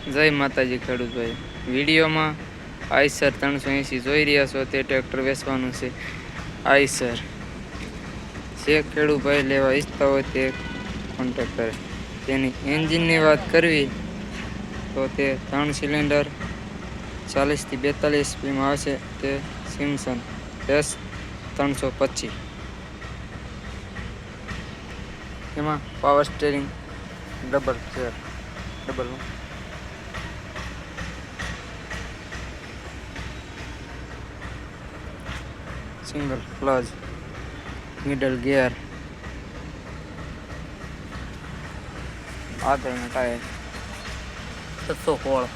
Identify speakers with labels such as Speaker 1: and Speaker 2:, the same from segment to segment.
Speaker 1: જય માતાજી ખેડૂતભાઈ. વિડીયોમાં આઈસર 380 જોઈ રહ્યા છો તે ટ્રેક્ટર વેચવાનું છે. આઈસર જે ખેડૂતભાઈ લેવા ઈચ્છતા હોય તે કોન્ટેક્ટ કરે. તેની એન્જિનની વાત કરવી તો તે 3 સિલિન્ડર 40 થી 42 સ્પીડમાં આવશે. તે સિમસન S325. એમાં power steering double single clutch, middle gear, આગળના ટાયર 616,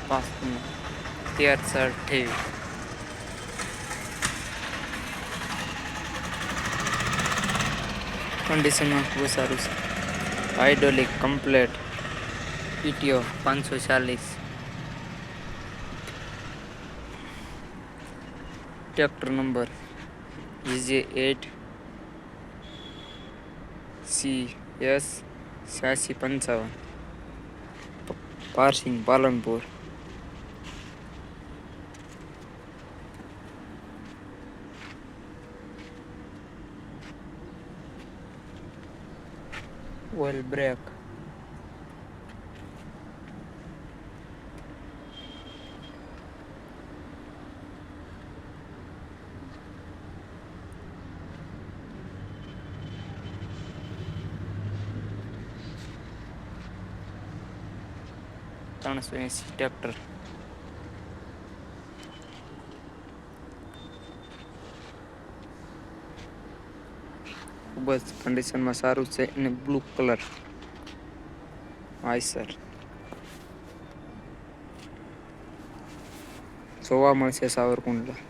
Speaker 1: પાછળનું 1328. કન્ડિશનમાં બહુ સારું છે. Hydraulic complete, PTO 540. Tractor number GJ8CS 8655. Passing Palanpur. Oil brake, $380 tractor. ખૂબ જ કન્ડિશનમાં સારું છે અને બ્લુ કલર આઈસર જોવા મળશે સાવરકુંડલા.